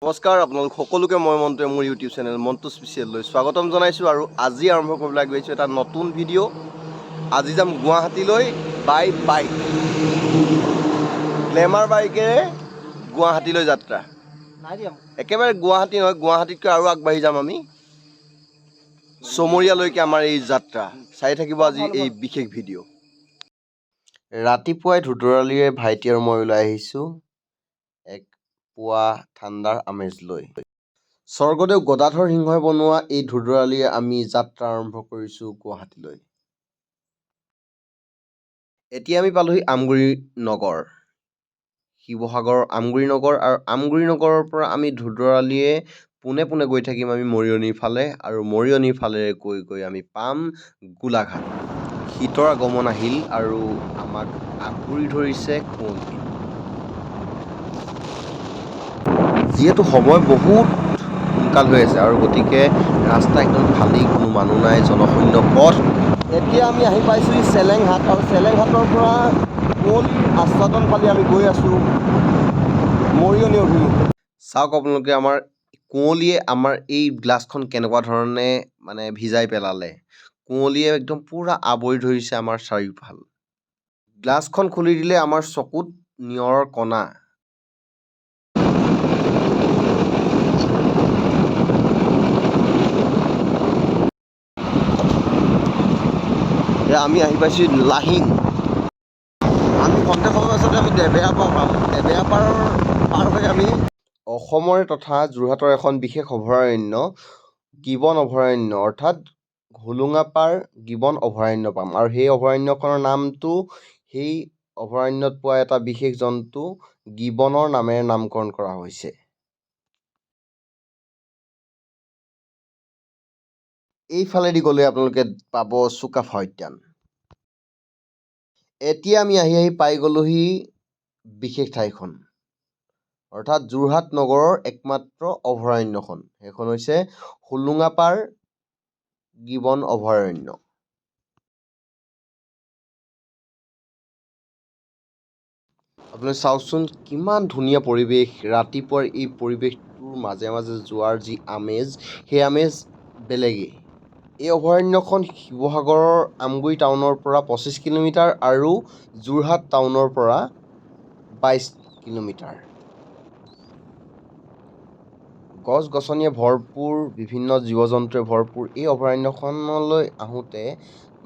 নমস্কাৰ আপোনালোক সকলোকে মই মন্তুৱে মোৰ ইউটিউব চেনেল মন্টু স্পেচিয়েললৈ স্বাগতম জনাইছোঁ আৰু আজি আৰম্ভ কৰিবলৈ আগবাঢ়িছোঁ এটা নতুন ভিডিঅ'। আজি যাম গুৱাহাটীলৈ বাই বাইক, গ্লেমাৰ বাইকেৰে গুৱাহাটীলৈ যাত্ৰা। একেবাৰে গুৱাহাটী নহয়, গুৱাহাটীতকৈ আৰু আগবাঢ়ি যাম আমি চমৰীয়ালৈকে আমাৰ এই যাত্ৰা। চাই থাকিব আজি এই বিশেষ ভিডিঅ'। ৰাতিপুৱাই ধুতৰালিৰে ভাইটি আৰু মই ওলাই আহিছোঁ এক পুৱা ঠাণ্ডাৰ আমেজ লৈ। স্বৰ্গদেউ গদাধৰ সিংহই বনোৱা এই ধুতৰালিৰে আমি যাত্ৰা আৰম্ভ কৰিছোঁ গুৱাহাটীলৈ। এতিয়া আমি পালোহি আমগুৰি নগৰ, শিৱসাগৰৰ আমগুৰি নগৰ, আৰু আমগুৰি নগৰৰ পৰা আমি ধুতৰালিৰে পোনে পোনে গৈ থাকিম আমি মৰিয়নিৰ ফালে, আৰু মৰিয়নিৰ ফালেৰে গৈ গৈ আমি পাম গোলাঘাট। শীতৰ আগমন আহিল আৰু আমাক আগুৰি ধৰিছে কুঁৱলী। যিহেতু সময় বহুত সোনকাল হৈ আছে আৰু গতিকে ৰাস্তা একদম খালী, কোনো মানুহ নাই, জনশূন্য পথ। এতিয়া আমি আহি পাইছোঁ চেলেংঘাট, আৰু চেলেংঘাটৰ পৰা কুঁৱলীৰ আস্বাদন পালি আমি গৈ আছোঁ মৰিয়নি অভিমুখে। চাওক আপোনালোকে, আমাৰ কুঁৱলীয়ে আমাৰ এই গ্লাছখন কেনেকুৱা ধৰণে ভিজাই পেলালে। কুঁৱলীয়ে একদম পূৰা আৱৰি ধৰিছে আমাৰ চাৰিওফাল। গ্লাছখন খুলি দিলে আমাৰ চকুত নিয়ৰৰ কণা। আমি আহি পাইছোঁ লাহিং। আমি সন্দেহ পাছতে আমি দেবেয়াপাৰ পাম। দেবেয়াপাৰৰ পাৰ হৈ আমি অসমৰে তথা যোৰহাটৰ এখন বিশেষ অভয়াৰণ্য গিবন অভয়াৰণ্য অৰ্থাৎ হোলোঙাপাৰ গিবন অভয়াৰণ্য পাম, আৰু সেই অভয়াৰণ্যখনৰ নামটো সেই অভয়াৰণ্যত পোৱা এটা বিশেষ জন্তু গিবনৰ নামেৰে নামকৰণ কৰা হৈছে। এইফালেদি গ'লে আপোনালোকে পাব চুকাফা উদ্যান। এতিয়া আমি আহি পাই গ'লোহি বিশেষ ঠাইখন, অৰ্থাৎ যোৰহাট নগৰৰ একমাত্ৰ অভয়াৰণ্যখন। সেইখন হৈছে হোলোঙাপাৰ গিবন অভয়াৰণ্য। আপুনি চাওকচোন কিমান ধুনীয়া পৰিৱেশ। ৰাতিপুৱাৰ এই পৰিৱেশটোৰ মাজে মাজে যোৱাৰ যি আমেজ, সেই আমেজ বেলেগেই। এই অভয়াৰণ্যখন শিৱসাগৰৰ আমগুৰি টাউনৰ পৰা 25 কিলোমিটাৰ আৰু যোৰহাট টাউনৰ পৰা 22 কিলোমিটাৰ। গছ গছনিয়ে ভৰপূৰ, বিভিন্ন জীৱ জন্তুৱে ভৰপূৰ। এই অভয়াৰণ্যখনলৈ আহোঁতে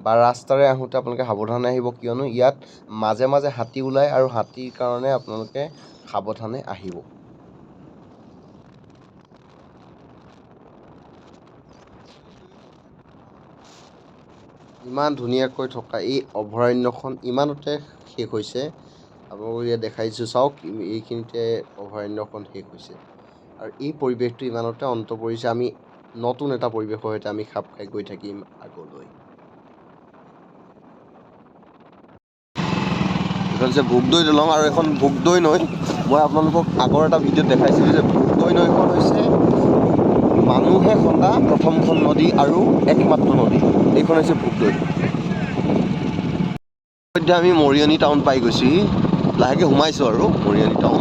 বা ৰাস্তাৰে আহোঁতে আপোনালোকে সাৱধানে আহিব, কিয়নো ইয়াত মাজে মাজে হাতী ওলায়, আৰু হাতীৰ কাৰণে আপোনালোকে সাৱধানে আহিব। ইমান ধুনীয়াকৈ থকা এই অভয়াৰণ্যখন ইমানতে শেষ হৈছে। আপোনালোকক ইয়াত দেখাইছোঁ, চাওক এইখিনিতে অভয়াৰণ্যখন শেষ হৈছে, আৰু এই পৰিৱেশটো ইমানতে অন্ত পৰিছে। আমি নতুন এটা পৰিৱেশৰ সৈতে আমি খাপ খাই গৈ থাকিম আগলৈ। এইখন হৈছে ভোগদৈ দলং, আৰু এখন ভোগদৈ নৈ। মই আপোনালোকক আগৰ এটা ভিডিঅ'ত দেখাইছিলোঁ যে ভোগদৈ নৈখন হৈছে মানুহে খন্দা প্ৰথমখন নদী আৰু একমাত্ৰ নদী। এইখন হৈছে ভোগদৈ। এতিয়া আমি মৰিয়নি টাউন পাই গৈছোঁহি, লাহেকৈ সোমাইছোঁ আৰু মৰিয়নি টাউন।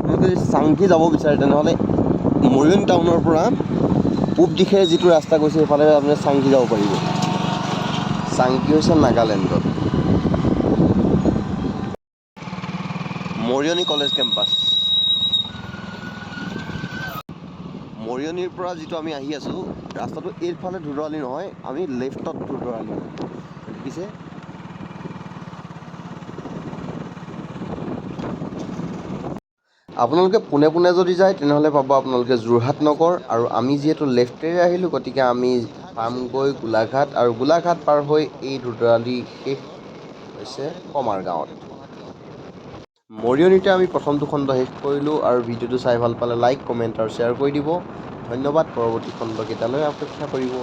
যদি চাংকি যাব বিচাৰে তেনেহ'লে মৰিয়নি টাউনৰ পৰা পূব দিশে যিটো ৰাস্তা গৈছে সেইফালে আপুনি চাংকি যাব পাৰিব। চাংকি হৈছে নাগালেণ্ডত। Mariani college campus. মৰিয়নিৰ পৰা যিটো আমি আহি আছোঁ ৰাস্তাটো এইফালে ধুতৰালি নহয়, আমি লেফ্টত ধুতৰালি দেখিছে। আপোনালোকে পোনে পোনে যদি যায় তেনেহ'লে পাব আপোনালোকে যোৰহাট নগৰ, আৰু আমি যিহেতু লেফ্টেৰে আহিলোঁ গতিকে আমি পামগৈ গোলাঘাট, আৰু গোলাঘাট পাৰ হৈ এই ধুতৰালি শেষ হৈছে কমাৰ গাঁৱত। মৰিয়নিতে আমি প্ৰথমটো খণ্ড শেষ কৰিলোঁ, আৰু ভিডিঅ'টো চাই ভাল পালে লাইক, কমেণ্ট আৰু শ্বেয়াৰ কৰি দিব। ধন্যবাদ। পৰৱৰ্তী খণ্ডকেইটালৈ অপেক্ষা কৰিব।